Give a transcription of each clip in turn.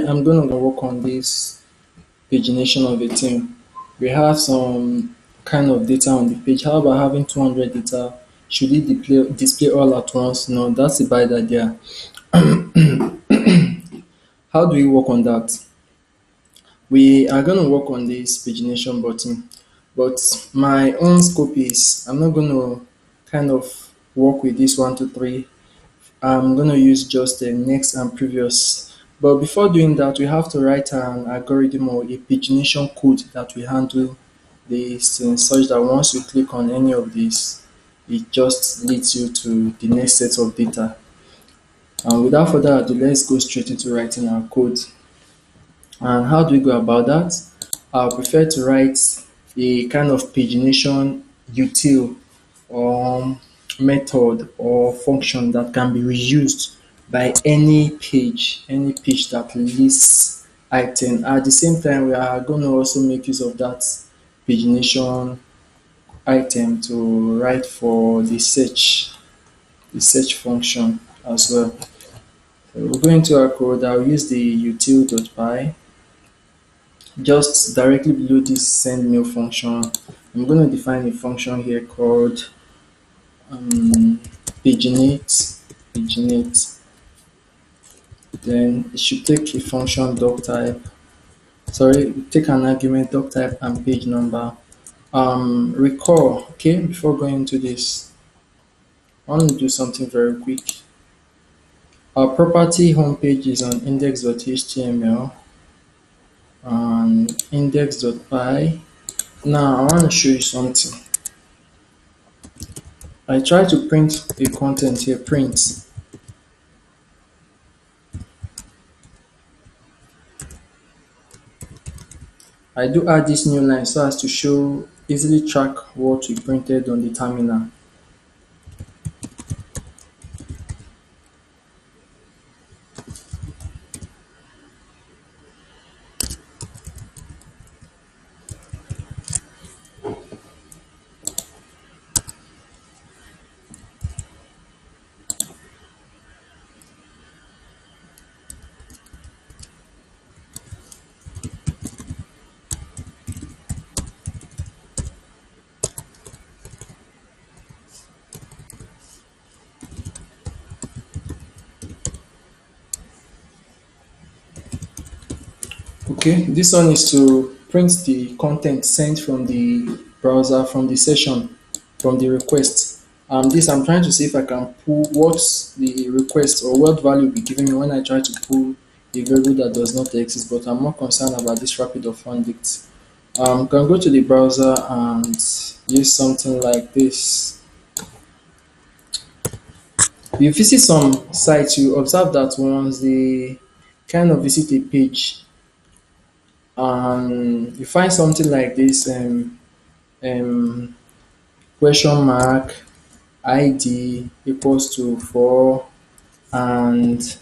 I'm going to work on this pagination of a team. We have some kind of data on the page. How about having 200 data? Should it display all at once? No, that's a bad idea. How do we work on that? We are going to work on this pagination button, but my own scope is I'm not going to kind of work with this 1, 2, 3. I'm going to use just the next and previous. But before doing that, we have to write an algorithm or a pagination code that will handle this thing such that once you click on any of these, it just leads you to the next set of data. And without further ado, let's go straight into writing our code. And how do we go about that? I prefer to write a kind of pagination util or method or function that can be reused by any page that lists item. At the same time, we are going to also make use of that pagination item to write for the search function as well. So we'll go into our code. I'll use the util.py. Just directly below this send mail function, I'm going to define a function here called paginate. Then it should take a function doc type. Sorry, take an argument doc type and page number. Recall. Okay, before going into this, I want to do something very quick. Our property homepage is on index.html and index.py. Now I want to show you something. I try to print a content here, print. I do add this new line so as to show easily track what we printed on the terminal. Okay, this one is to print the content sent from the browser, from the session, from the request. This I'm trying to see if I can pull what's the request or what value will be given me when I try to pull a variable that does not exist, but I'm more concerned about this Frappe ERPNext. Can go to the browser and use something like this. You visit some sites, you observe that once they kind of visit a page, you find something like this um, question mark id equals to 4 and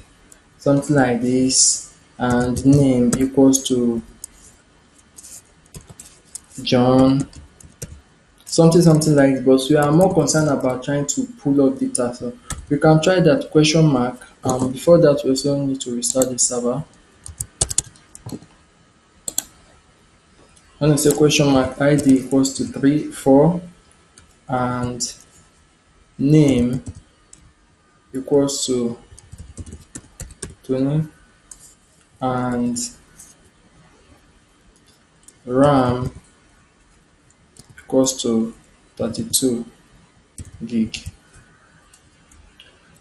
something like this and name equals to John, something like this. But we are more concerned about trying to pull up data, so we can try that question mark. Before that, we also need to restart the server. When I say question mark id equals to 3 4 and name equals to 20 and RAM equals to 32 gig.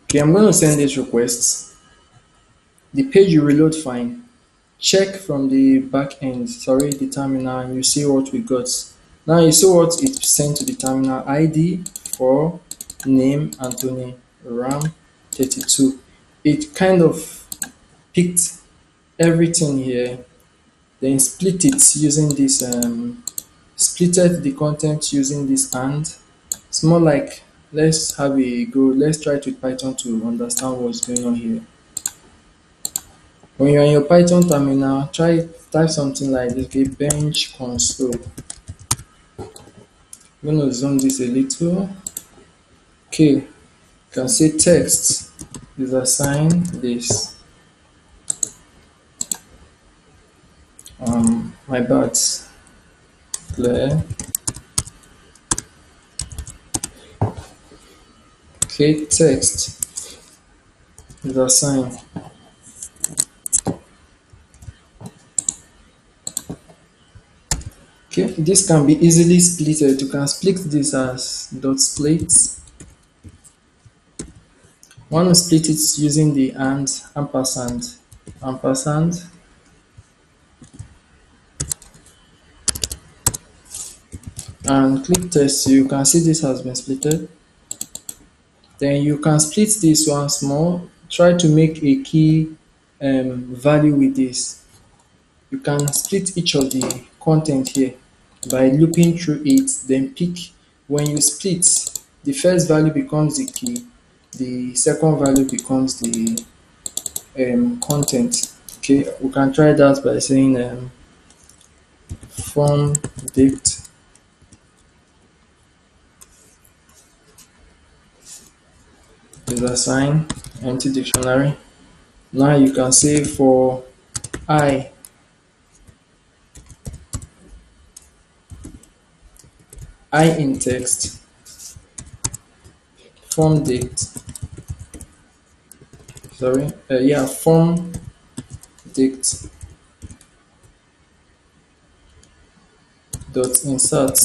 Okay, I'm going to send this request. The page will reload fine. Check from the back end, the terminal, and you see what we got. Now you see what it sent to the terminal: ID 4, name Anthony, RAM 32. It kind of picked everything here, then split it using this splitted the content using this and. It's more like, let's have a go, let's try it with Python to understand what's going on here. When you're in your Python terminal, type something like this, okay, bench console. I'm gonna zoom this a little. Okay, you can say text is assigned this. My bad. Clear. Okay, text is assigned. Okay, this can be easily splitted. You can split this as dot split. Want to split it using the and ampersand. Ampersand. And click test. You can see this has been splitted. Then you can split this once more. Try to make a key value with this. You can split each of the content here by looping through it, then pick. When you split, the first value becomes the key, the second value becomes the content. Okay, we can try that by saying form dict is assigned empty dictionary. Now you can say for I in text form dict, form dict dot insert.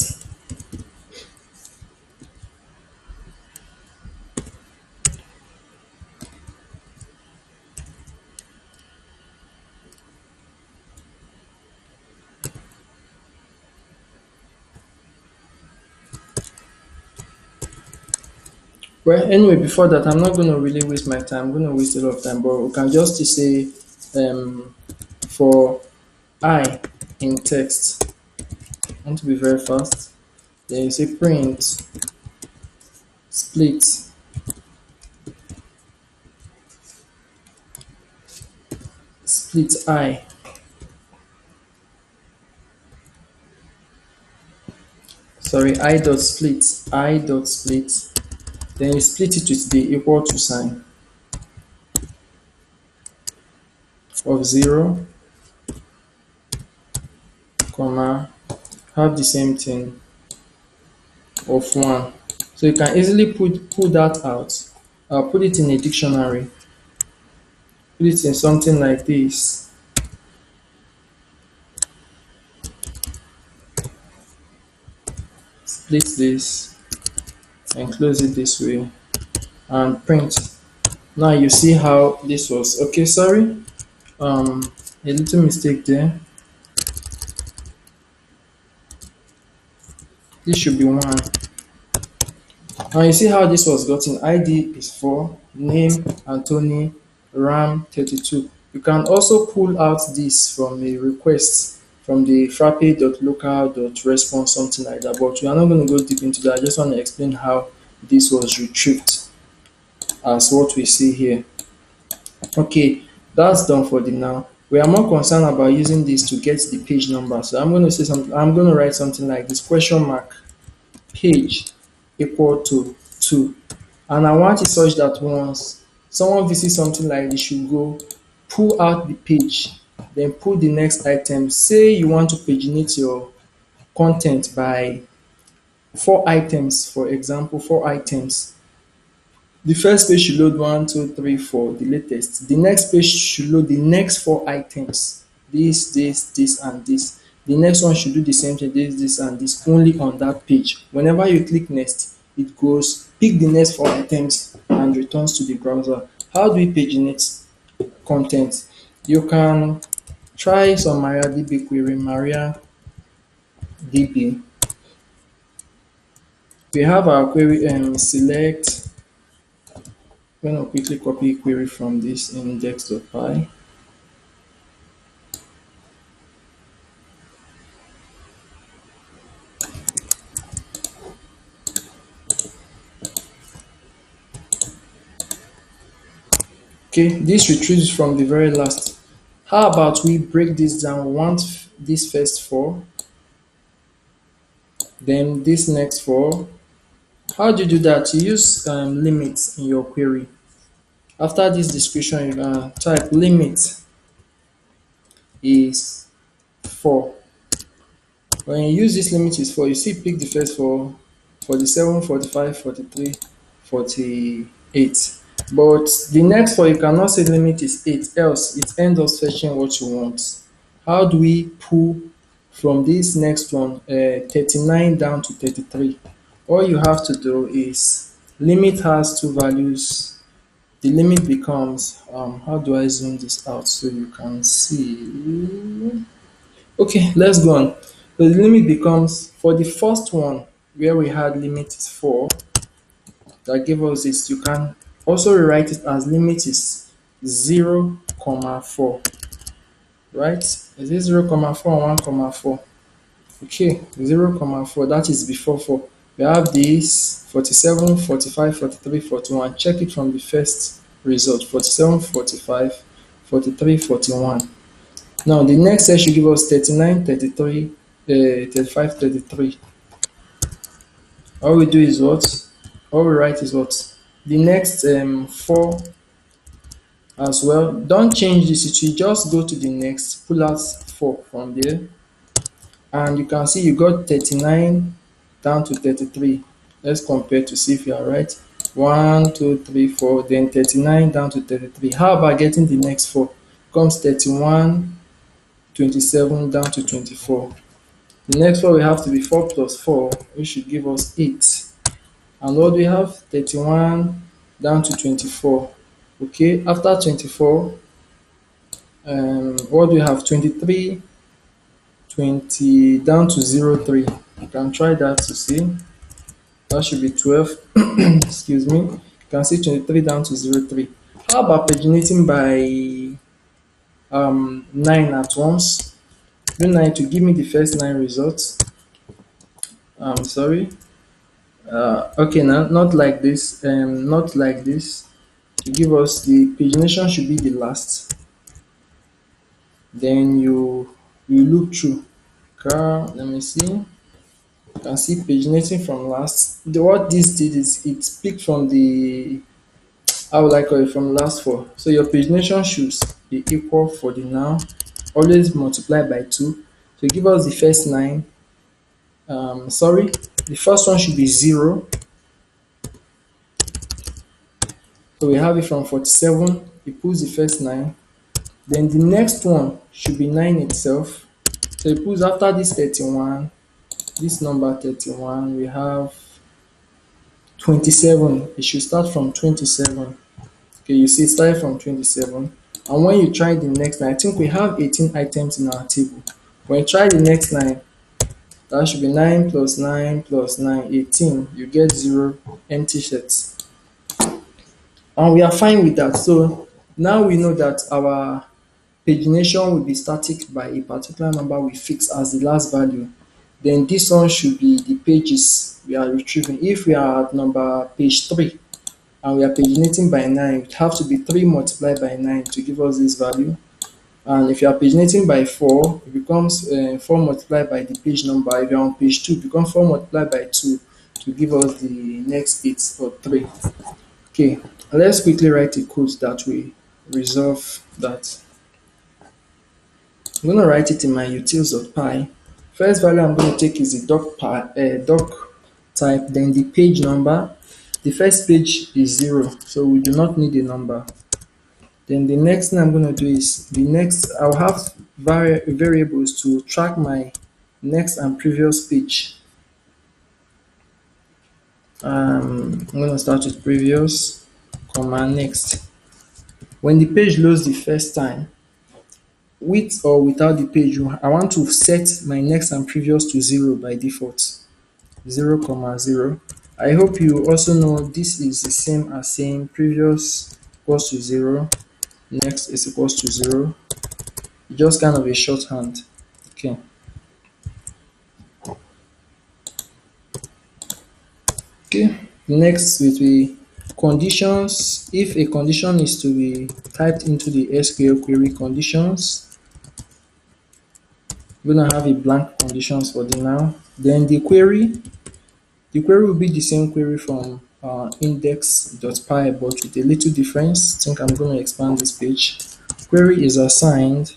Well, anyway, before that, I'm not going to really waste my time. I'm going to waste a lot of time, but we can just say for I in text, I want to be very fast. Then you say print split I. Sorry, I dot split. Then you split it with the equal to sign of 0, comma, have the same thing of 1. So you can easily pull that out. Put it in a dictionary. Put it in something like this. Split this and close it this way and print. Now you see how this was. Okay, sorry. A little mistake there. This should be 1. Now you see how this was gotten. ID is 4, name Anthony, RAM 32. You can also pull out this from a request from the frappe.local.response, something like that. But we are not going to go deep into that. I just want to explain how this was retrieved as what we see here. Okay, that's done for the now. We are more concerned about using this to get the page number. So I'm going to say something. I'm going to write something like this: question mark page equal to 2. And I want it such that once someone visits something like this, you go pull out the page, then pull the next item. Say you want to paginate your content by 4 items, for example, 4 items. The first page should load 1, 2, 3, 4, the latest. The next page should load the next 4 items. This, and this. The next one should do the same thing, this, and this, only on that page. Whenever you click next, it goes, pick the next 4 items and returns to the browser. How do we paginate content? You can try some MariaDB query, MariaDB. We have our query select. I'm going to quickly copy a query from this index.py. Okay, this retrieves from the very last. How about we break this down? We want this first 4, then this next 4. How do you do that? You use limits in your query. After this description, you can type limit is 4. When you use this limit is 4, you see pick the first 4, 47, 45, 43, 48. But the next 4, you cannot say limit is 8, else it ends up fetching what you want. How do we pull from this next one, 39 down to 33? All you have to do is limit has two values. The limit becomes, how do I zoom this out so you can see? Okay, let's go on. So the limit becomes, for the first one where we had limit is 4, that gave us this. You can also rewrite it as limit is 0, comma 4. Right? Is it 0, comma 4 and 1, comma 4? Okay, 0, comma 4, that is before 4. We have this 47, 45, 43, 41. Check it from the first result, 47, 45, 43, 41. Now the next set should give us 39, 33, 35, 33. All we do is what? All we write is what? The next 4 as well. Don't change this, it will just go to the next, pull out 4 from there. And you can see you got 39 down to 33. Let's compare to see if you are right. 1, 2, 3, 4, then 39 down to 33. How about getting the next 4? Comes 31, 27 down to 24. The next 4 will have to be 4 plus 4, which should give us 8. And what we have? 31 down to 24. Okay, after 24, what do we have? 23, 20 down to 03. You can try that to see. That should be 12. Excuse me. You can see 23 down to 03. How about paginating by 9 at once? Do 9 to give me the first 9 results. Sorry. Okay, now not like this. Not like this. To give us the pagination should be the last. Then you look through. Let me see. You can see paginating from last. What this did is it picked from the, how would I call it, from last 4. So your pagination should be equal for the now. Always multiply by 2. So give us the first 9. Sorry, the first one should be 0. So we have it from 47. It pulls the first 9. Then the next one should be 9 itself. So it pulls after this 31. This number 31, we have 27. It should start from 27. Okay, you see it started from 27. And when you try the next 9, I think we have 18 items in our table. When you try the next 9, that should be 9 plus 9 plus 9, 18. You get 0 empty sets. And we are fine with that. So now we know that our pagination will be static by a particular number we fix as the last value. Then this one should be the pages we are retrieving. If we are at number page 3 and we are paginating by 9, it have to be 3 multiplied by 9 to give us this value. And if you are paginating by 4, it becomes 4 multiplied by the page number. If you are on page 2, it becomes 4 multiplied by 2 to give us the next 8 or 3. Okay, let's quickly write a code that we resolve that. I'm going to write it in my utils.py. First value I'm going to take is the doc type, then the page number. The first page is 0, so we do not need a number. Then the next thing I'm going to do is I'll have variables to track my next and previous page. I'm going to start with previous, comma next. When the page loads the first time, with or without the page, I want to set my next and previous to 0 by default. 0, comma 0. I hope you also know this is the same as saying previous equals to 0, next is equals to 0. Just kind of a shorthand. Okay. Okay. Next will be conditions. If a condition is to be typed into the SQL query, conditions, we're gonna have a blank conditions for the now. Then the query will be the same query from index.py, but with a little difference. I think I'm going to expand this page. Query is assigned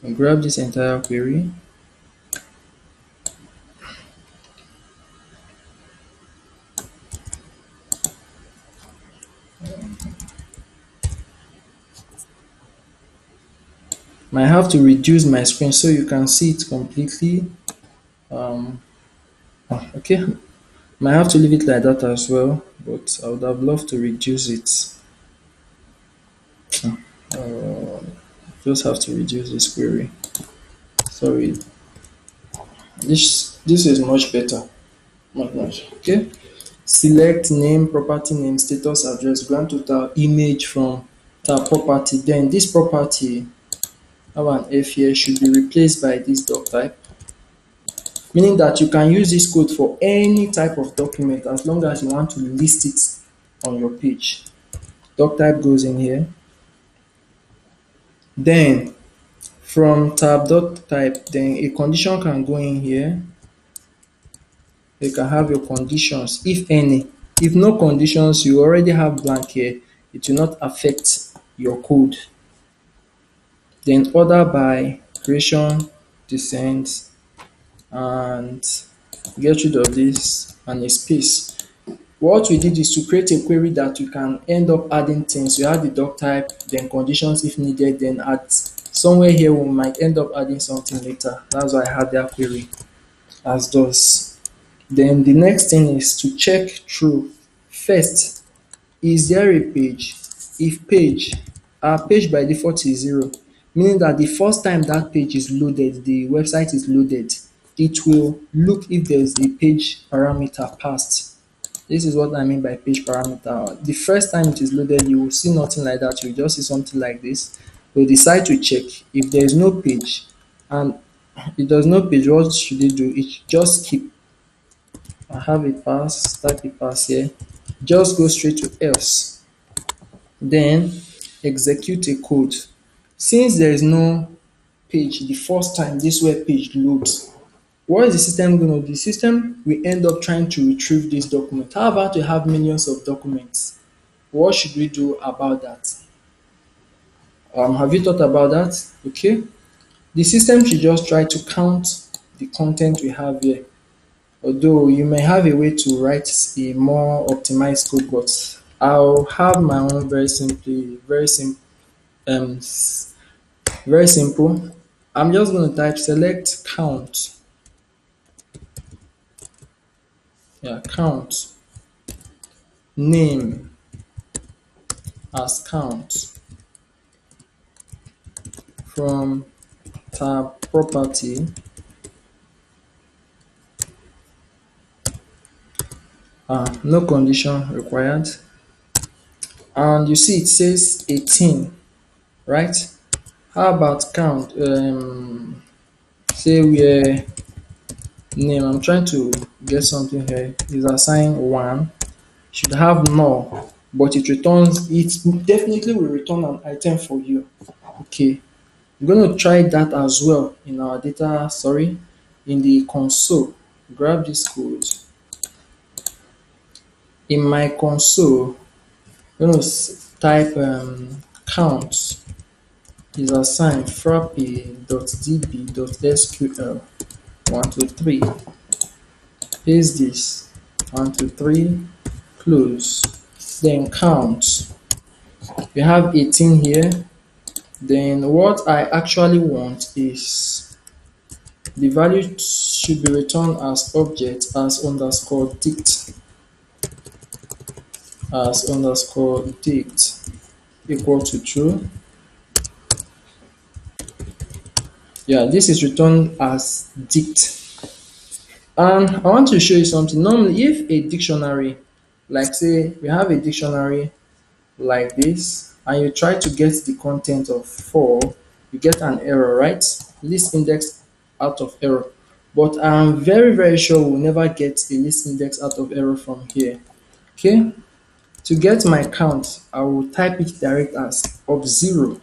I'll grab this entire query. Might have to reduce my screen so you can see it completely. Okay, might have to leave it like that as well, but I would have loved to reduce it. Just have to reduce this query. Sorry, this is much better. Much. Okay. Select name, property name, status, address, grand total, image from tab property. Then this property, have an F here, should be replaced by this doc type, meaning that you can use this code for any type of document as long as you want to list it on your page. Doc type goes in here. Then from tab doc type, then a condition can go in here. You can have your conditions, if any. If no conditions, you already have blank here, it will not affect your code. Then order by creation, descent, and get rid of this and a space. What we did is to create a query that you can end up adding things. You add the doc type, then conditions if needed, then add somewhere here we might end up adding something later. That's why I had that query as does. Then the next thing is to check through. First, is there a page? If page, our page by default is 0, meaning that the first time that page is loaded, the website is loaded, it will look if there's a page parameter passed. This is what I mean by page parameter. The first time it is loaded, you will see nothing like that. You will just see something like this. You'll decide to check. If there is no page and it does no page, what should it do? It just keep. I have a pass, type a pass here. Just go straight to else. Then execute a code. Since there is no page the first time this web page loads, what is the system going to do? The system will end up trying to retrieve this document. How about we have millions of documents? What should we do about that? Have you thought about that? Okay. The system should just try to count the content we have here. Although you may have a way to write a more optimized code, but I'll have my own um, very simple. I'm just going to type select count. Yeah, count name as count from tab property. No condition required. And you see it says 18, right? How about count? Say where name, I'm trying to get something here, is assigned 1, should have null, but it returns, it definitely will return an item for you. Okay, I'm going to try that as well in our data, in the console. Grab this code. In my console, I'm going to type count is assigned frappe.db.sql 1 to 3. Paste this 1 to 3, close, then count. We have 18 here. Then what I actually want is the value should be returned as object as underscore dict equal to true. Yeah, this is returned as dict. And I want to show you something. Normally, if a dictionary, like say we have a dictionary like this, and you try to get the content of 4, you get an error, right? List index out of error. But I'm very, very sure we'll never get a list index out of error from here. Okay? To get my count, I will type it direct as of 0.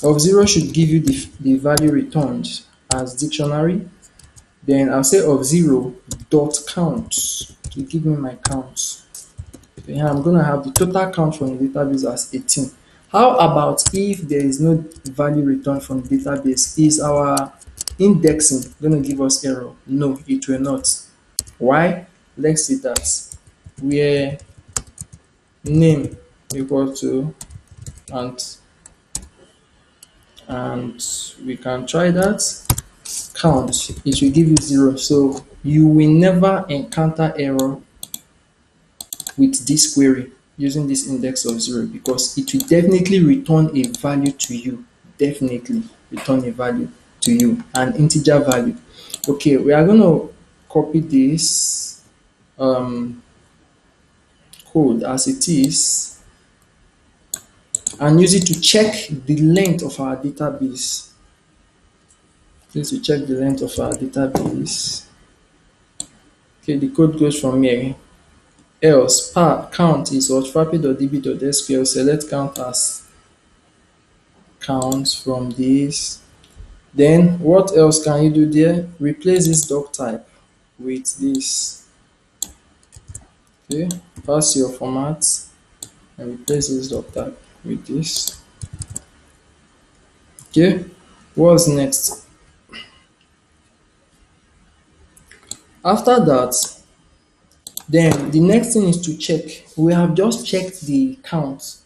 Of 0 should give you the value returned as dictionary. Then I'll say of 0 dot count to give me my count. So here I'm going to have the total count from the database as 18. How about if there is no value returned from the database? Is our indexing going to give us error? No, it will not. Why? Let's see that where name equal to and and we can try that count, it will give you 0. So you will never encounter error with this query using this index of 0 because it will definitely return a value to you. Definitely return a value to you, an integer value. Okay, we are going to copy this code as it is and use it to check the length of our database. This to check the length of our database. Okay, the code goes from here. Else, count is what frappe.db.sql select count as count from this. Then what else can you do there? Replace this doc type with this. Okay, pass your format and replace this doc type with this. Okay, what's next? After that, then the next thing is to check. We have just checked the count.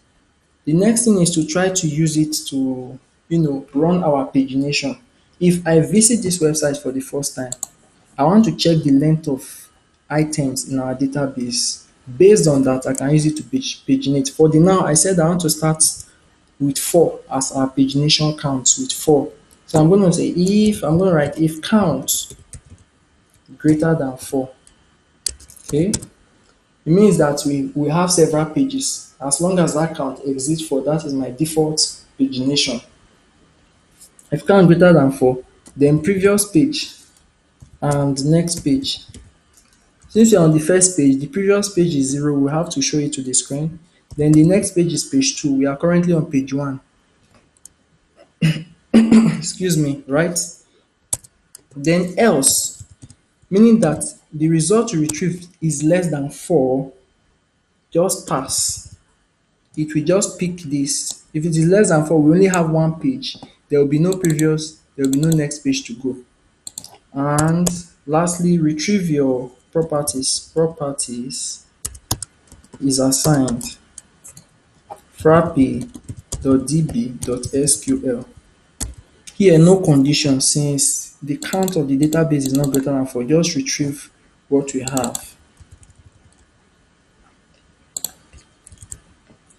The next thing is to try to use it to, run our pagination. If I visit this website for the first time, I want to check the length of items in our database. Based on that, I can use it to paginate. For the now, I said I want to start with 4 as our pagination count with 4. So I'm going to say I'm going to write if count greater than 4. Okay, it means that we have several pages. As long as that count exists for, that is my default pagination. If count greater than 4, then previous page and next page. Since you're on the first page, the previous page is 0, we have to show it to the screen. Then the next page is page 2. We are currently on page 1. Excuse me, right? Then else, meaning that the result you retrieve is less than 4, just pass. It will just pick this. If it is less than 4, we only have one page. There will be no previous, there will be no next page to go. And lastly, retrieve your properties. Properties is assigned frappe.db.sql. Here, no condition since the count of the database is not greater than 4. Just retrieve what we have.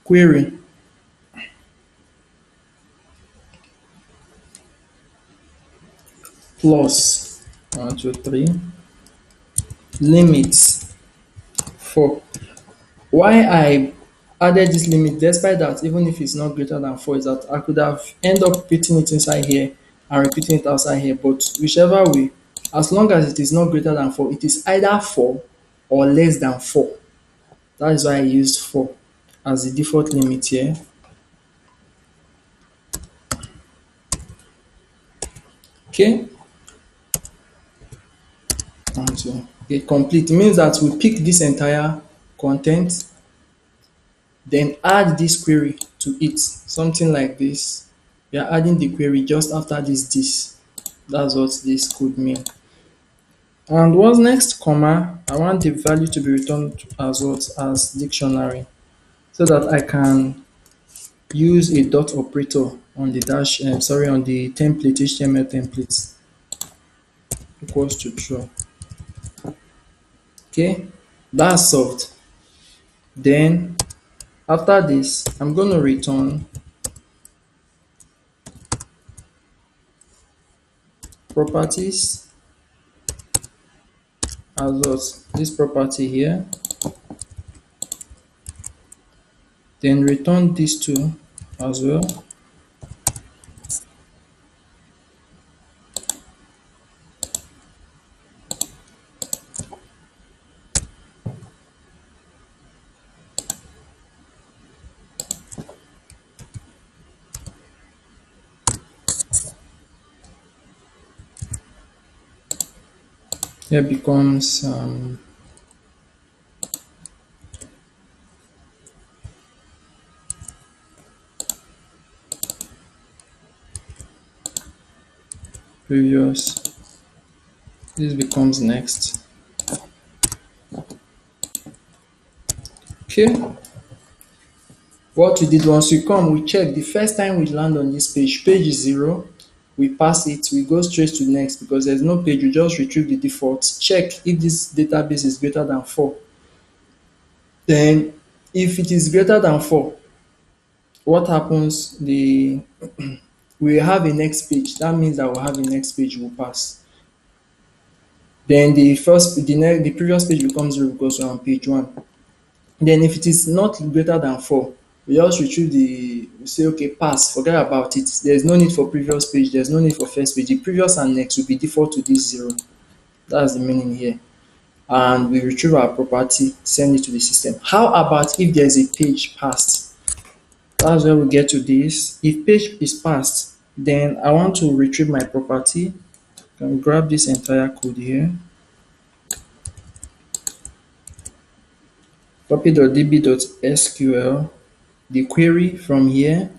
Query plus 1, 2, 3 limits 4. Why I added this limit despite that even if it's not greater than 4 is that I could have end up repeating it inside here and repeating it outside here, but whichever way, as long as it is not greater than 4, it is either 4 or less than 4. That is why I used 4 as the default limit here. Okay, and so get complete. It means that we pick this entire content, then add this query to it, something like this. We are adding the query just after this. That's what this could mean. And what's next, comma, I want the value to be returned as what? As dictionary, so that I can use a dot operator on the on the template, HTML template, equals to true. Okay, that's solved. Then after this, I'm going to return properties as what? This property here. Then return these two as well. Here becomes previous, this becomes next. Okay, what we did, once we come, we check the first time we land on this page, page is 0, we pass it, we go straight to next because there's no page, we just retrieve the default, check if this database is greater than 4. Then if it is greater than 4, what happens? The we have a next page. That means that we'll have a next page we'll pass. Then the previous page becomes 0 because we're on page 1. Then if it is not greater than 4, we just retrieve we say okay, pass, forget about it. There's no need for previous page, there's no need for first page. The previous and next will be default to this 0. That's the meaning here. And we retrieve our property, send it to the system. How about if there's a page passed? That's where we get to this. If page is passed, then I want to retrieve my property. I can grab this entire code here. Copy.db.sql, the query from here.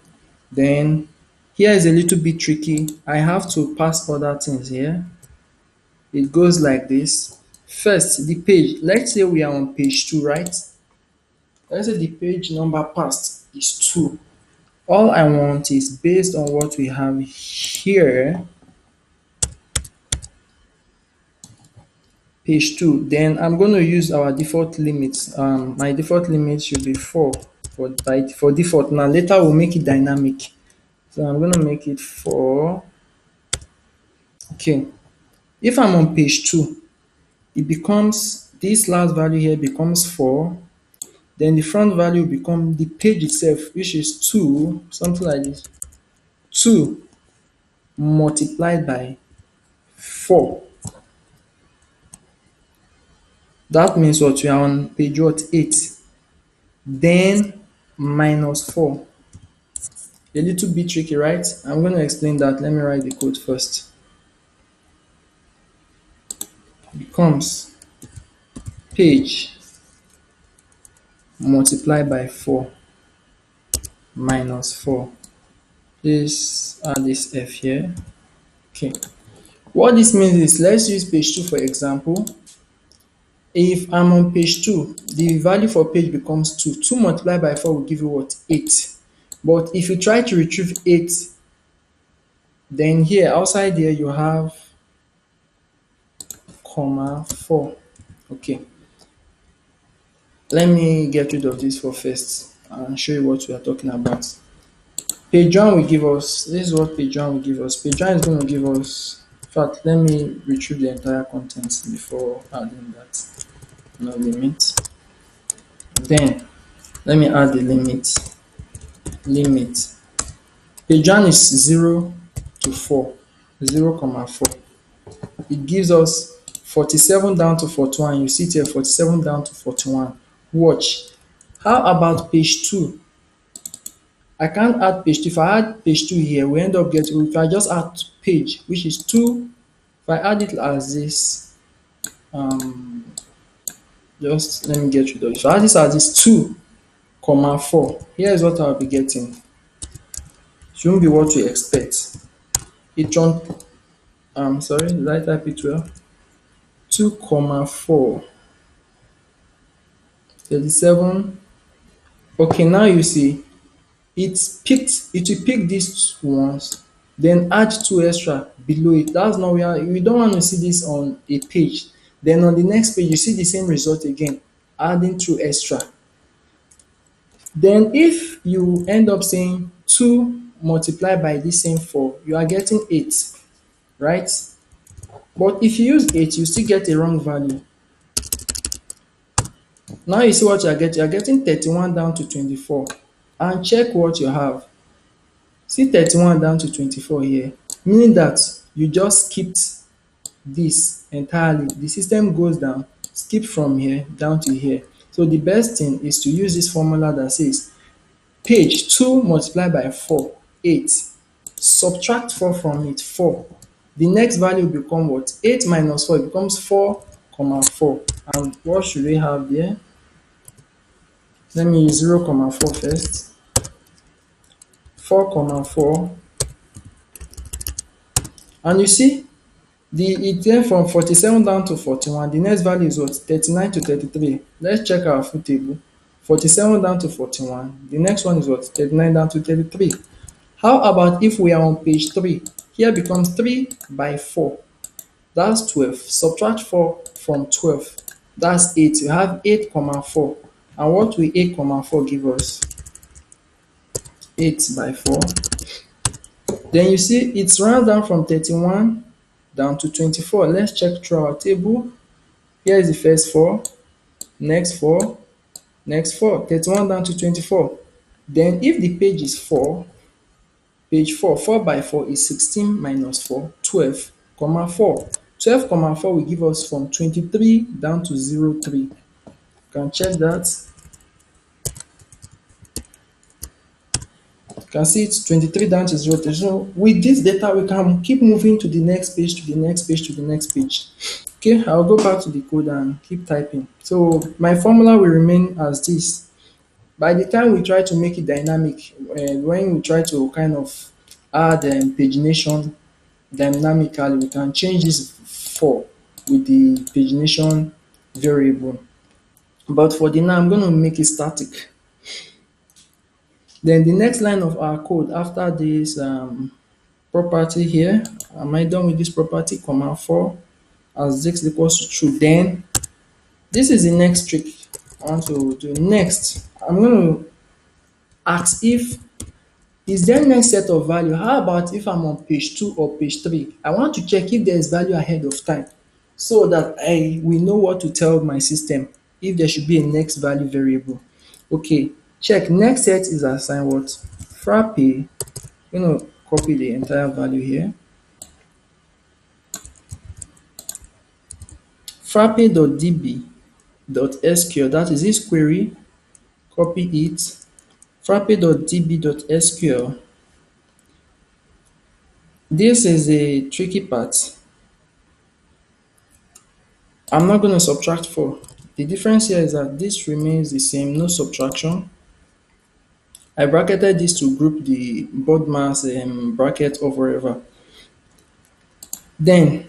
Then here is a little bit tricky. I have to pass other things here. It goes like this. First, the page. Let's say we are on page 2, right? Let's say the page number passed is 2. All I want is based on what we have here, page 2. Then I'm going to use our default limits. My default limit should be 4 for default. Now later we'll make it dynamic. So I'm going to make it 4. Okay. If I'm on page 2, it becomes, this last value here becomes 4. Then the front value become the page itself, which is 2, something like this. 2 multiplied by 4. That means what? We are on page what? 8. Then minus 4. A little bit tricky, right? I'm going to explain that. Let me write the code first. Becomes page multiplied by 4 minus 4. Please add this F here. Okay. What this means is, let's use page 2 for example. If I'm on page 2, the value for page becomes 2. 2 multiplied by 4 will give you what? 8. But if you try to retrieve 8, then here, outside there, you have comma 4. Okay. Let me get rid of this for first and show you what we are talking about. Page 1 will give us, this is what page 1 will give us. Page 1 is going to give us, in fact, let me retrieve the entire contents before adding that. No limit. Then, let me add the limit. Limit. Page 1 is 0 to 4. 0, 4. It gives us 47 down to 41. You see it here, 47 down to 41. Watch. How about page 2? I can't add page 2. If I add page 2 here, we end up getting, if I just add page, which is 2, if I add it as this, just let me get rid of it. If I add this as this 2, 4, here is what I'll be getting. Shouldn't be what we expect. It sorry, did I type it well? 2, 4, 37. Okay, now you see, it will pick these ones, then add 2 extra below it. That's not where we don't want to see this on a page. Then on the next page, you see the same result again, adding 2 extra. Then if you end up saying 2 multiplied by this same 4, you are getting 8, right? But if you use 8, you still get a wrong value. Now you see what you are getting. You are getting 31 down to 24. And check what you have. See 31 down to 24 here, meaning that you just skipped this entirely. The system goes down, skip from here down to here. So the best thing is to use this formula that says page 2 multiplied by 4, 8. Subtract 4 from it, 4. The next value will become what? 8 minus 4 becomes 4, 4. And what should we have there? Let me use 0, 4 first. 4, 4 And you see, it went from 47 down to 41. The next value is what? 39 to 33. Let's check our full table. 47 down to 41. The next one is what? 39 down to 33. How about if we are on page 3? Here becomes 3 by 4. That's 12. Subtract 4 from 12. That's 8. You have 8 comma 4. And what will 8 comma 4 give us? 8 by 4. Then you see it's round down from 31 down to 24. Let's check through our table. Here is the first 4, next 4, next 4. 31 down to 24. Then if the page is 4, page 4, 4 by 4 is 16 minus 4, 12, comma 4. 12 comma 4 will give us from 23 down to 03. You can check that. You can see it's 23 down to 03. So with this data, we can keep moving to the next page, to the next page, to the next page. Okay, I'll go back to the code and keep typing. So my formula will remain as this. By the time we try to make it dynamic, when we try to kind of add pagination dynamically, we can change this for with the pagination variable. But for the now, I'm going to make it static. Then the next line of our code after this property here, am I done with this property? Comma 4 as this equals to true. Then this is the next trick I want to do. Next, I'm going to ask if is there next set of value. How about if I'm on page 2 or page 3? I want to check if there is value ahead of time so that I will know what to tell my system if there should be a next value variable. Okay, check next set is assigned what? Frappe. I'm going to copy the entire value here. Frappe.db.sql, that is this query, copy it. Frappe.db.sql. This is a tricky part. I'm not going to subtract 4. The difference here is that this remains the same, no subtraction. I bracketed this to group the board mass bracket or wherever. Then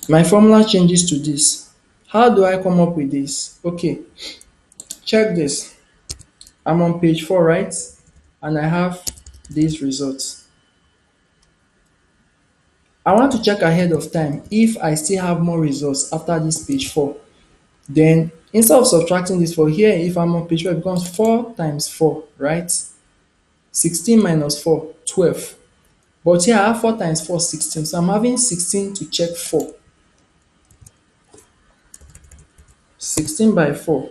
my formula changes to this. How do I come up with this? Okay, check this. I'm on page 4, right? And I have these results. I want to check ahead of time if I still have more results after this page 4. Then instead of subtracting this 4 here, if I'm on page 4, it becomes 4 times 4, right? 16 minus 4, 12. But here I have 4 times 4, 16. So I'm having 16 to check 4. 16 by 4.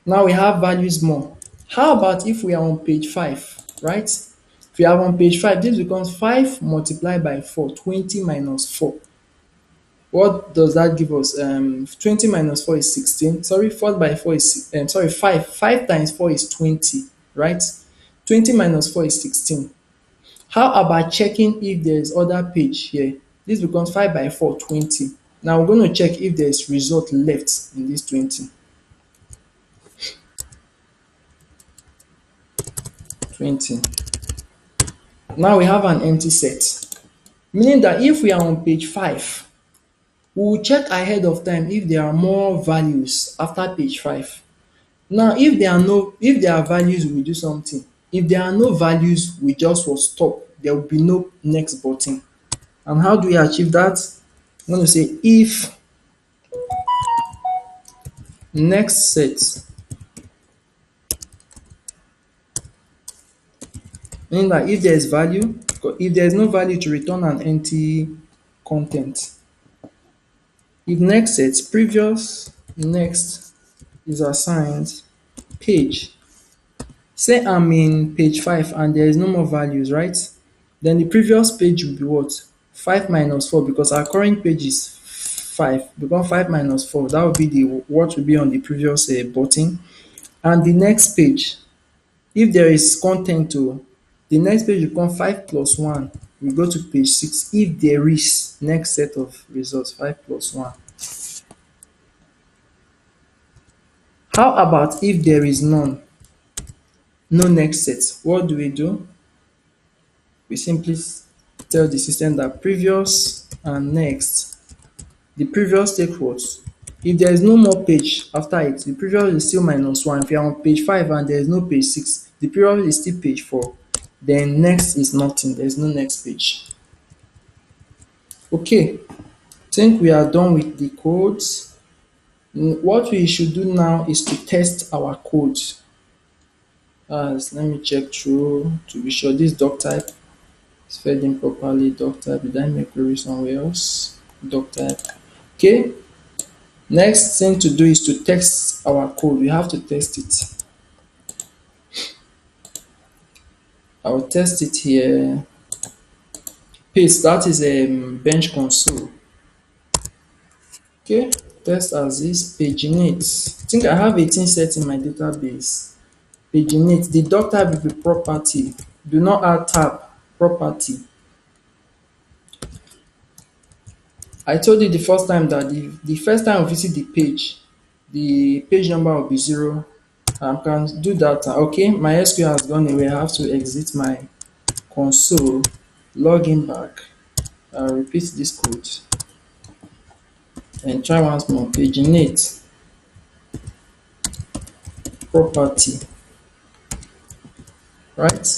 Now we have values more. How about if we are on page 5, right? If we are on page 5, this becomes 5 multiplied by 4, 20 minus 4. What does that give us? 20 minus 4 is 16. Sorry, 4 by 4 is, 5. 5 times 4 is 20, right? 20 minus 4 is 16. How about checking if there is other page here? This becomes 5 by 4, 20. Now we're going to check if there is result left in this 20. 20. Now we have an empty set. Meaning that if we are on page 5, we will check ahead of time if there are more values after page 5. Now if there are values, we will do something. If there are no values, we just will stop. There will be no next button. And how do we achieve that? I'm going to say if next set, meaning that if there is value, if there is no value, to return an empty content. If next set previous next is assigned page, say I'm in page 5 and there is no more values, right? Then the previous page will be what? 5 minus 4, because our current page is 5. Become 5 minus 4. That will be the what will be on the previous button. And the next page, if there is content to, the next page will become 5 plus 1. We go to page 6. If there is next set of results, 5 plus 1. How about if there is none? No next set. What do? We simply tell the system that previous and next. The previous take what? If there is no more page after it, the previous is still -1. If you are on page 5 and there is no page 6, the previous is still page 4. Then next is nothing. There is no next page. Okay, think we are done with the codes. What we should do now is to test our code. Let me check through to be sure this doc type is fed in properly. Doc type, did I make query somewhere else? Doc type. Okay, next thing to do is to test our code. We have to test it. I will test it here. Paste, that is a bench console. Okay, test as is. Paginate. I think I have 18 sets in my database. Paginate. The doc type will be property. Do not add tab. Property. I told you the first time that the first time you visit the page number will be 0. I can do that. Okay, my SQL has gone away. I have to exit my console, log in back, repeat this code, and try once more. Paginate property, right?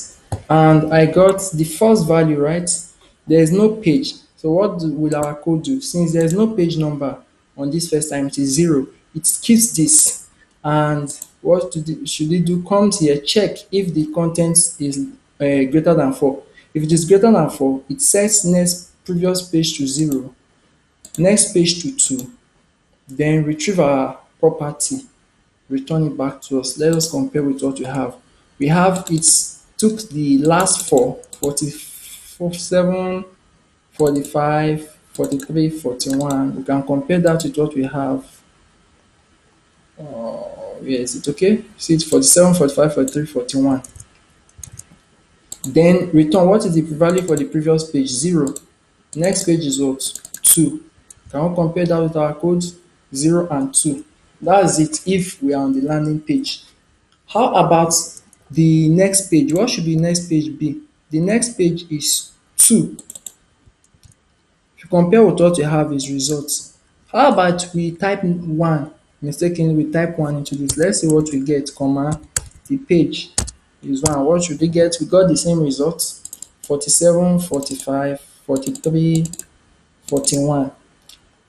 And I got the first value, right? There is no page. So what will our code do? Since there is no page number on this first time, it is 0. It skips this. And what should it do? Comes here, check if the content is greater than 4. If it is greater than 4, it sets next previous page to 0, next page to 2, then retrieve our property, return it back to us. Let us compare with what we have. We have it took the last 4, 47, 45, 43, 41. We can compare that with what we have. Where is it? Okay, see it's 47, 45, 43, 41. Then return. What is the value for the previous page? 0. Next page is what? 2. Can we compare that with our code? 0 and 2. That's it if we are on the landing page. How about the next page? What should the next page be? The next page is 2. If you compare with what we have is results. How about we type 1? Mistakenly, we type 1 into this. Let's see what we get, comma, the page is 1. What should we get? We got the same results. 47, 45, 43, 41.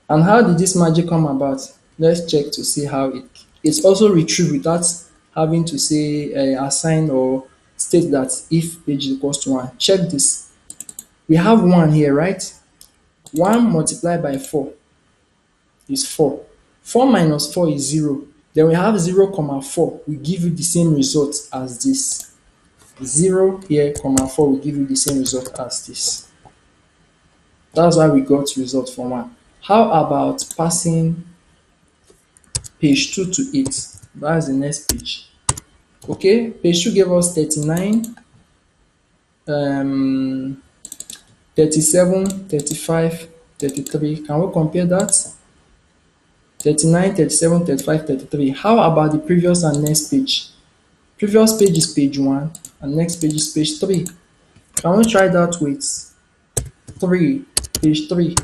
And how did this magic come about? Let's check to see how it's also retrieved without having to say assign or state that if page equals to 1. Check this. We have 1 here, right? 1 multiplied by 4 is 4. 4 minus 4 is 0. Then we have 0, 4 will give you the same result as this. 0 here, 4 will give you the same result as this. That's why we got result for 1. How about passing page 2 to it? That's the next page. Okay, page 2 gave us 39, 37, 35, 33. Can we compare that? 39, 37, 35, 33. How about the previous and next page? Previous page is page 1 and next page is page 3. Can we try that with 3, page 3?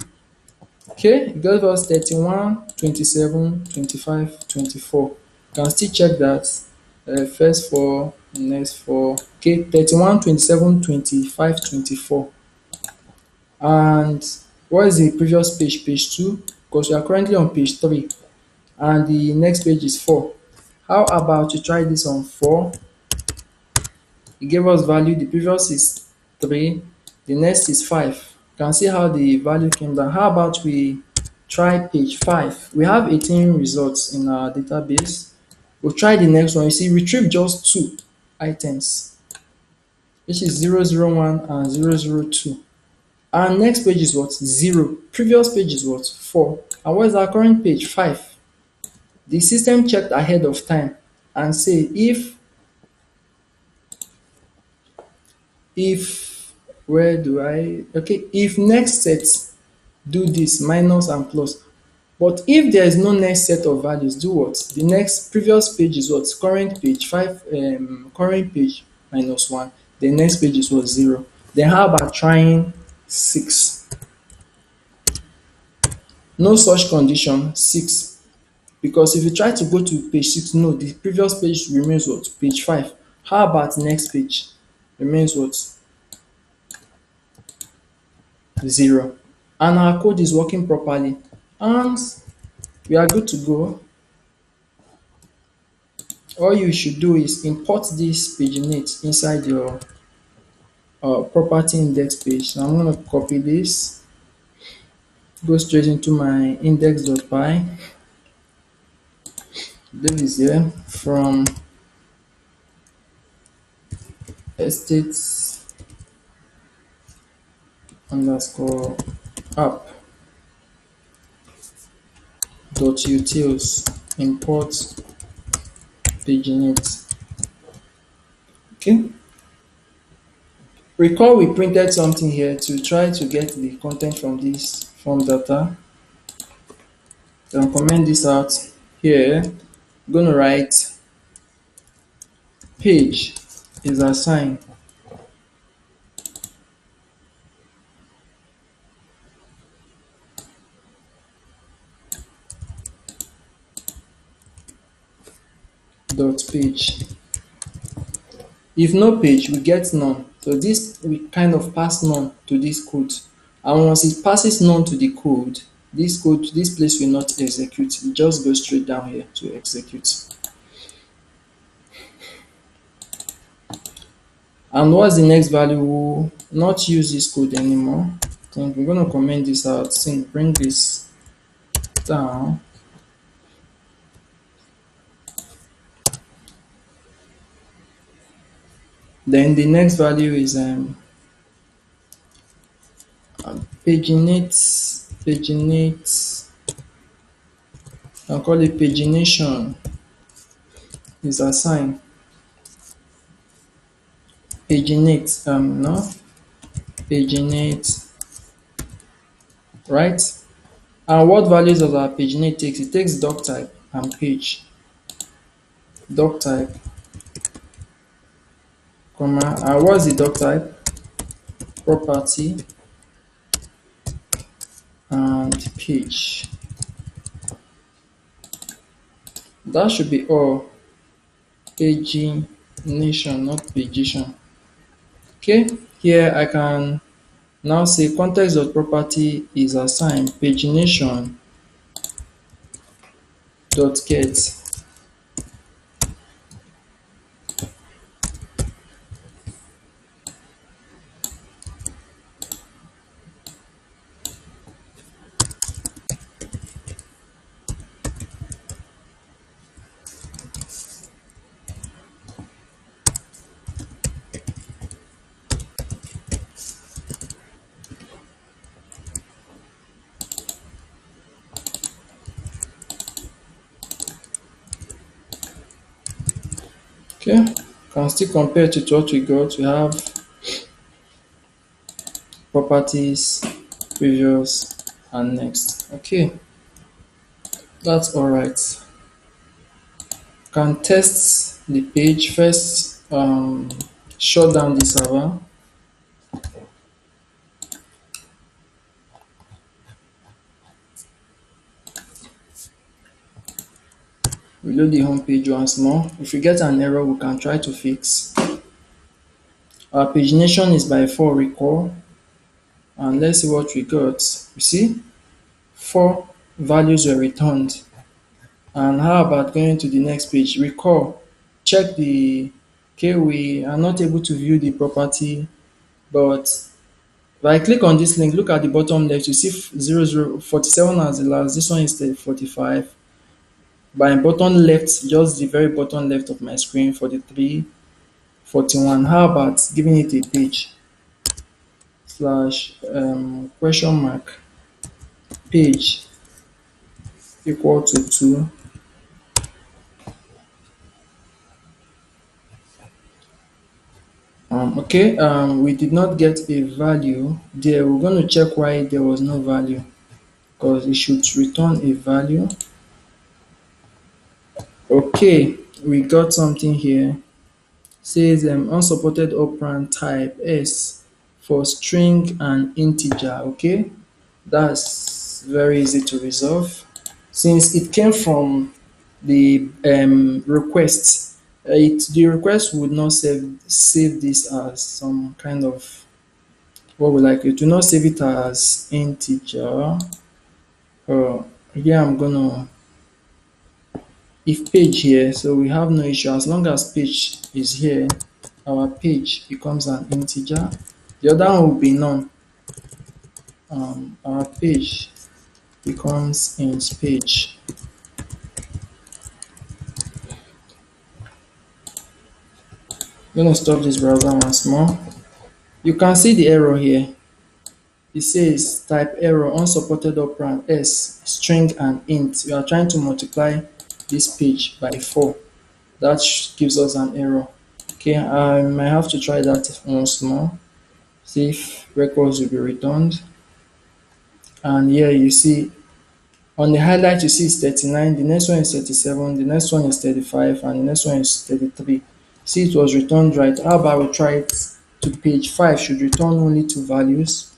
Okay, it gives us 31, 27, 25, 24. You can still check that. First 4, next 4. Okay, 31, 27, 25, 24. And what is the previous page? Page 2, because we are currently on page 3. And the next page is 4. How about you try this on 4? It gave us value. The previous is 3. The next is 5. You can see how the value came down. How about we try page 5? We have 18 results in our database. We'll try the next one. You see, retrieve just 2 items, which is 001 and 002. Our next page is what? 0. Previous page is what? 4. And what is our current page? 5. The system checked ahead of time and say if if next set do this minus and plus, but if there is no next set of values, do what? The next previous page is what? Current page 5, current page -1. The next page is what? 0. Then how about trying 6. No such condition 6, because if you try to go to page 6, no, the previous page remains what? Page 5. How about next page? Remains what? 0. And our code is working properly. And we are good to go. All you should do is import this paginate inside your property index page. So I'm going to copy this, go straight into my index.py. This is here from estates underscore app dot utils import paginate. Okay. Recall we printed something here to try to get the content from this form data. Then comment this out here. I'm going to write page is assigned dot page. If no page, we get none. So this, we kind of pass none to this code. And once it passes none to the code, this place will not execute. It just goes straight down here to execute. And what's the next value? We'll not use this code anymore. So we're going to comment this out. So bring this down. Then the next value is paginate. I'll call it pagination is assigned. Paginate, no, paginate, right? And what values does our paginate takes? It takes doc type and page. Doc type, comma, and what's the doc type? Property and page. That should be all. Pagination, not pagination. Okay, here I can now say context.property is assigned pagination dot get. Okay, can still compare it to what we got. We have properties, previous, and next. Okay, that's all right. Can test the page first. Shut down the server. Reload the home page once more. If we get an error, we can try to fix. Our pagination is by 4, recall. And let's see what we got. You see, 4 values were returned. And how about going to the next page? Recall, check the, okay, we are not able to view the property, but if I click on this link, look at the bottom left, you see 0047 as the last, this one is the 45. By bottom left, just the very bottom left of my screen, 43, 41. How about giving it a page? Slash question mark page equal to 2. Okay, we did not get a value there. We're going to check why there was no value, because it should return a value. Okay, we got something here. It says unsupported operand type S for string and integer. Okay, that's very easy to resolve since it came from the request. The request would not save this as some kind of what we like. It do not save it as integer. Here I'm gonna if page here, so we have no issue as long as page is here. Our page becomes an integer. The other one will be none. Our page becomes int page. I'm gonna stop this browser once more. You can see the error here. It says type error unsupported operand s string and int. You are trying to multiply this page by 4. That gives us an error. Okay, I might have to try that once more. See if records will be returned. And here you see on the highlight you see it's 39, the next one is 37, the next one is 35, and the next one is 33. See, it was returned right. How about we try it to page 5 should return only 2 values.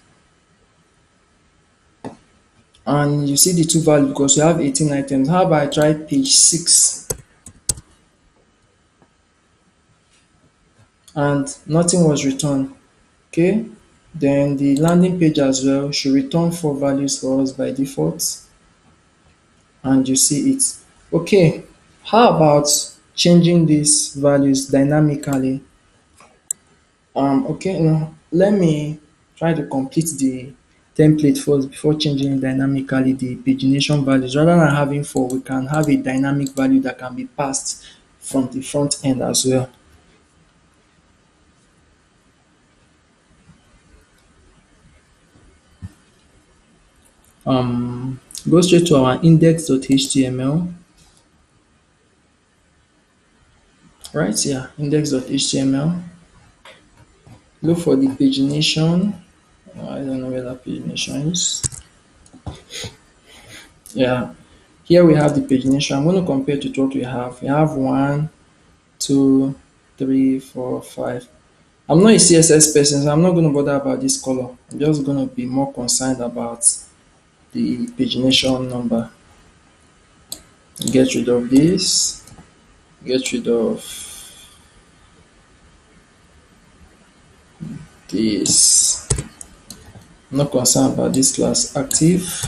And you see the 2 values because you have 18 items. How about I try page 6 and nothing was returned. Okay, then the landing page as well should return 4 values for us by default. And you see it. Okay, how about changing these values dynamically? Okay, now let me try to complete the template first before changing dynamically the pagination values. Rather than having 4, we can have a dynamic value that can be passed from the front end as well. Go straight to our index.html. Right here, index.html. Look for the pagination. I don't know where that pagination is. Yeah, here we have the pagination. I'm going to compare it to what we have. We have 1, 2, 3, 4, 5. I'm not a CSS person, so I'm not going to bother about this color. I'm just going to be more concerned about the pagination number. Get rid of this. Get rid of this. I'm not concerned about this class active.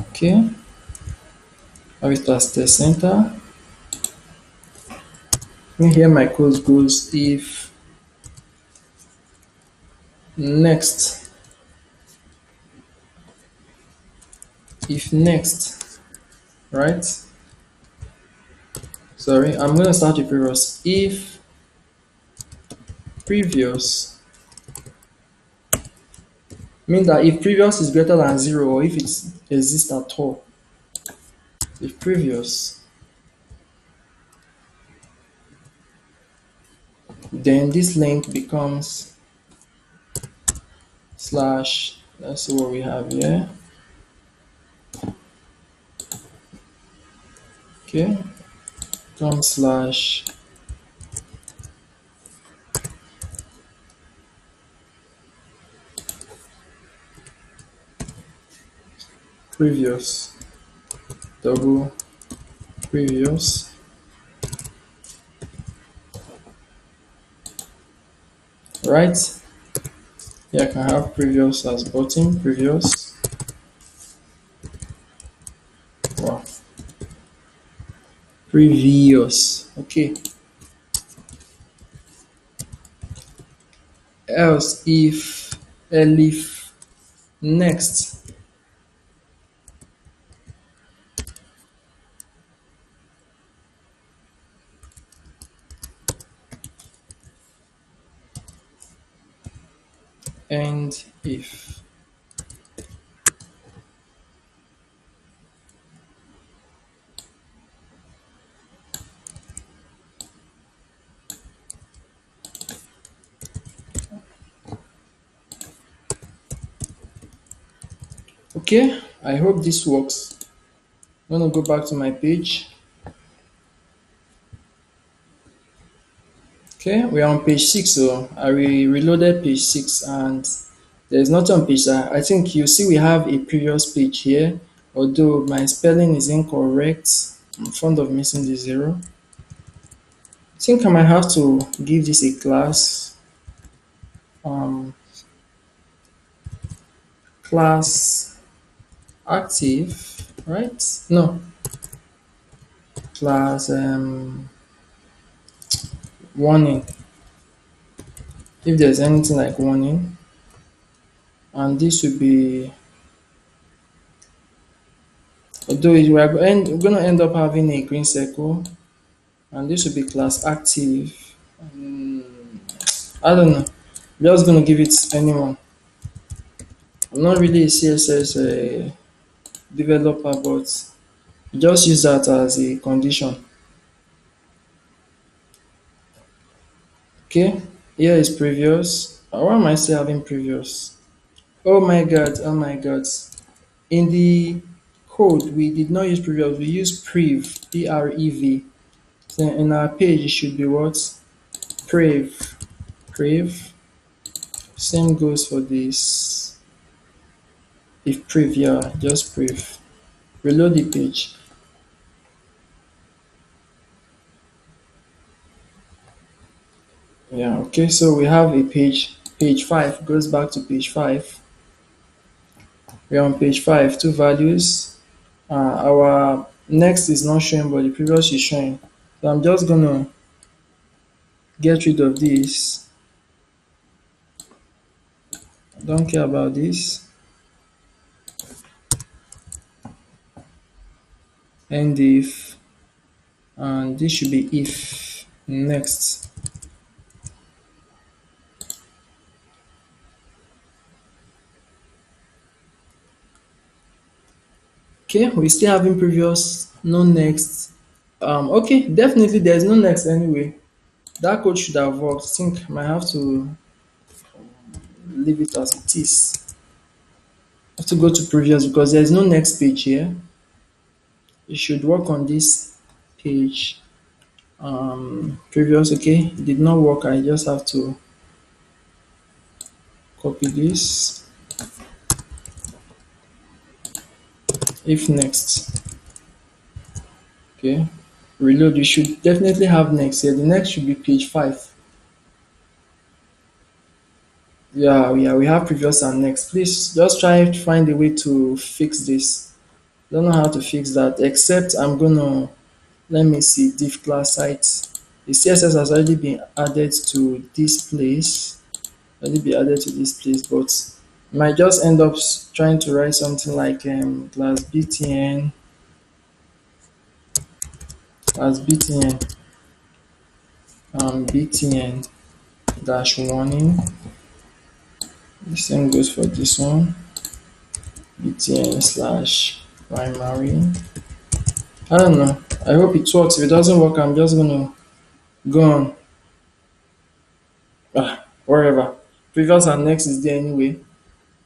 Okay. Have it as test center. Here my code goes if next, right? Sorry, I'm going to start with previous. If previous means that if previous is greater than 0 or if it exists at all. If previous, then this link becomes slash. Let's see what we have here. Okay, slash previous double previous. Right here I can have previous as button previous. Wow, previous. Okay, else if elif next and if. Okay, I hope this works. I'm gonna go back to my page. Okay, we are on page 6, so I reloaded page 6 and there's nothing on page 7. I think you see we have a previous page here, although my spelling is incorrect. I'm fond of missing the zero. I think I might have to give this a class. Um, class active, right? No, class warning. If there's anything like warning, and this would be, although we're going to end up having a green circle, and this would be class active. I don't know. I'm just going to give it anyone. I'm not really a CSS developer, but just use that as a condition. Okay, here is previous. Why am I still having previous? Oh my god, oh my god. In the code, we did not use previous, we used prev, P-R-E-V. So in our page, it should be what? Prev, prev. Same goes for this. If prev, yeah, just prev. Reload the page. Yeah, okay, so we have a page 5 goes back to page 5. We're on page 5, two values. Our next is not showing, but the previous is showing. So I'm just gonna get rid of this. I don't care about this. End if, and this should be if next. Okay, we still having previous, no next. Okay, definitely there's no next anyway. That code should have worked. I think I might have to leave it as it is. I have to go to previous because there's no next page here. It should work on this page. Previous, okay, it did not work. I just have to copy this. If next, okay, reload. You should definitely have next here. The next should be page 5. Yeah, we have previous and next. Please just try to find a way to fix this. Don't know how to fix that, except I'm gonna, let me see, div class sites. The CSS has already been added to this place. Already be added to this place, but might just end up trying to write something like class btn, class btn, btn dash warning. The same goes for this one. btn slash primary. I don't know. I hope it works. If it doesn't work, I'm just gonna go on. Wherever. Previous and next is there anyway.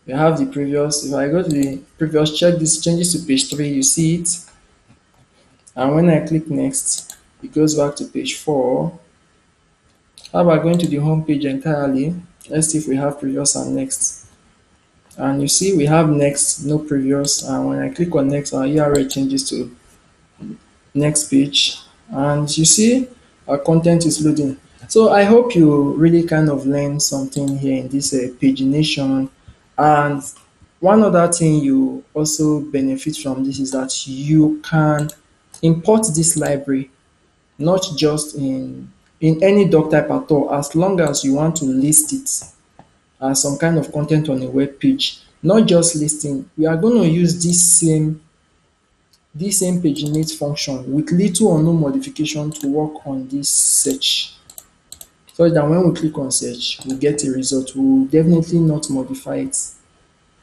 We have the previous. If I go to the previous, check this changes to page 3, you see it. And when I click next, it goes back to page 4. How about going to the home page entirely? Let's see if we have previous and next. And you see we have next, no previous. And when I click on next, our URL changes to next page. And you see our content is loading. So I hope you really kind of learned something here in this pagination. And one other thing you also benefit from this is that you can import this library not just in any doc type at all, as long as you want to list it as some kind of content on a web page. Not just listing, we are going to use this same paginate function with little or no modification to work on this search. So that when we click on search, we get a result. We will definitely not modify it.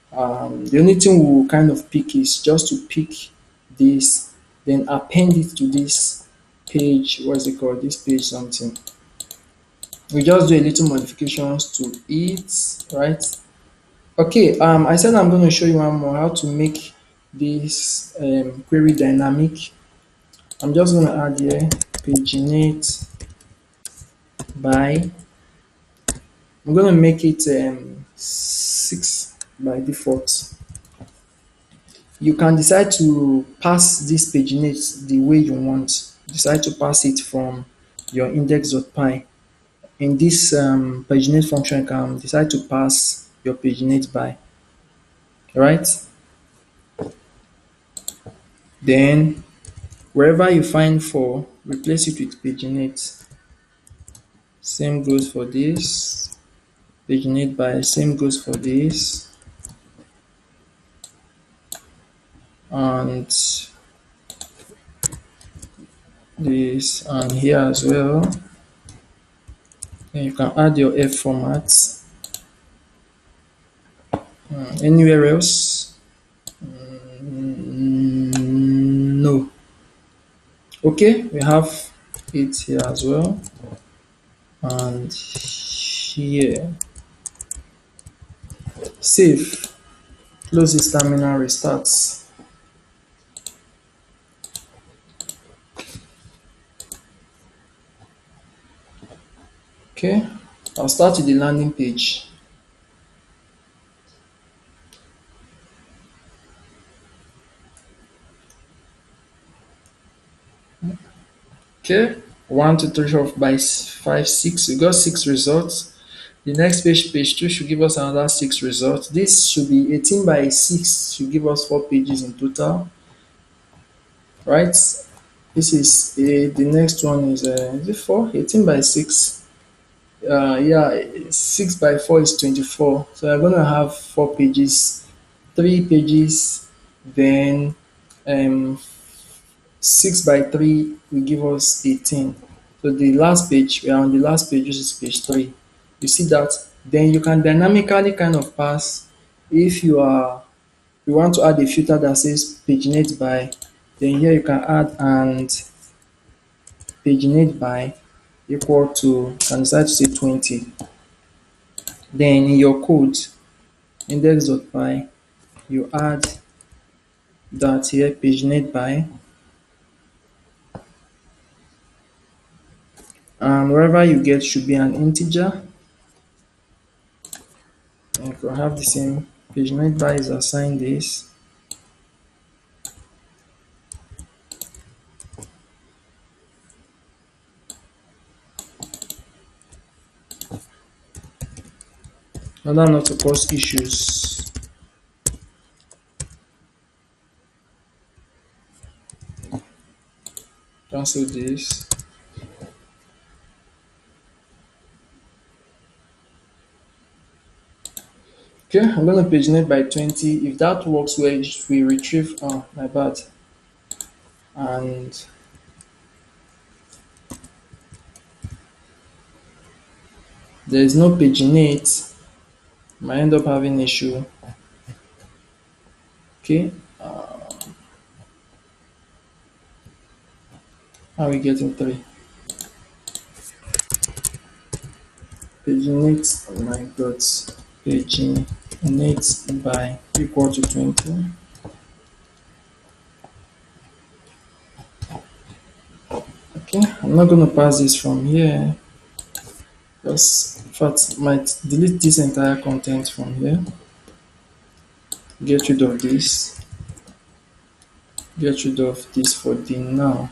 The only thing we will kind of pick is just to pick this, then append it to this page. What is it called? This page something. We just do a little modifications to it, right? Okay. I said I'm going to show you one more how to make this query dynamic. I'm just going to add here paginate by, I'm going to make it 6 by default. You can decide to pass this paginate the way you want. Decide to pass it from your index.py. In this paginate function, you can decide to pass your paginate by, right? Then wherever you find 4, replace it with paginate. Same goes for this. Paginate by, same goes for this. And this, and here as well. Then you can add your F formats. Anywhere else? No. Okay, we have it here as well. And here. Save. Close this terminal, restarts. Okay, I'll start with the landing page. Okay, 1, 2, 3, 4, 5, 5, 6. We got 6 results. The next page, page 2, should give us another 6 results. This should be 18 by 6, should give us 4 pages in total. Right? This is the next one is it 4? 18 by 6. Yeah, 6 by 4 is 24. So I'm going to have 4 pages, 3 pages, then um, 6 by 3 will give us 18. So the last page, we are on the last page, which is page 3. You see that? Then you can dynamically kind of pass if you want to add a filter that says paginate by, then here you can add and paginate by equal to, can decide to say 20. Then in your code, index.py, you add that here, paginate by, and wherever you get should be an integer. And you can have the same paginate by is assigned this. Another not to cause issues. Cancel this. Okay, I'm going to paginate by 20. If that works well, we retrieve, oh, my bad. And there is no paginate, might end up having issue. Okay, how are we getting 3? Paginate, oh my god, paginate by equal to 20. Okay, I'm not going to pass this from here. Because, in fact, might delete this entire content from here. Get rid of this. Get rid of this for the now.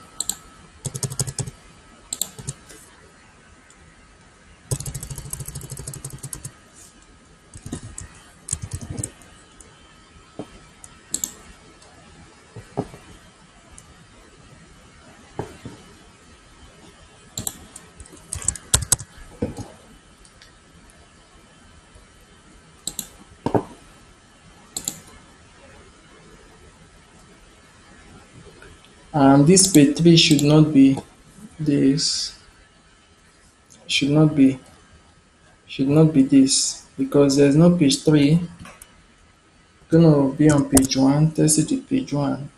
And this page 3 should not be this. Should not be this, because there's no page 3. Gonna be on page 1. Test it with page 1.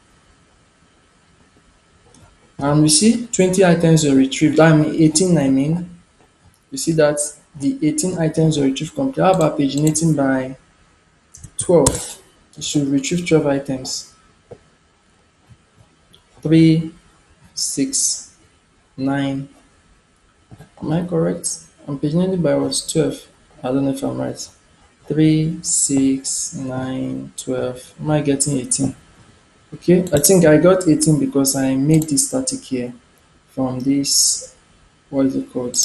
And we see 20 items were retrieved. I mean 18, I mean. You see that the 18 items were retrieved complete. How about paginating by 12? It should retrieve 12 items. 3, 6, 9, Am I correct? I'm paginated by what? 12. I don't know if I'm right. 3, 6, 9, 12. Am I getting 18? Okay, I think I got 18 because I made this static here from this, what is it called?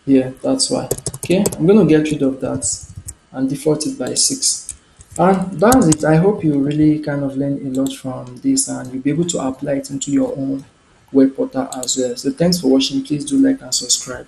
Yeah, that's why. Okay, I'm going to get rid of that and default it by 6. And that's it. I hope you really kind of learn a lot from this and you'll be able to apply it into your own web portal as well. So thanks for watching. Please do like and subscribe.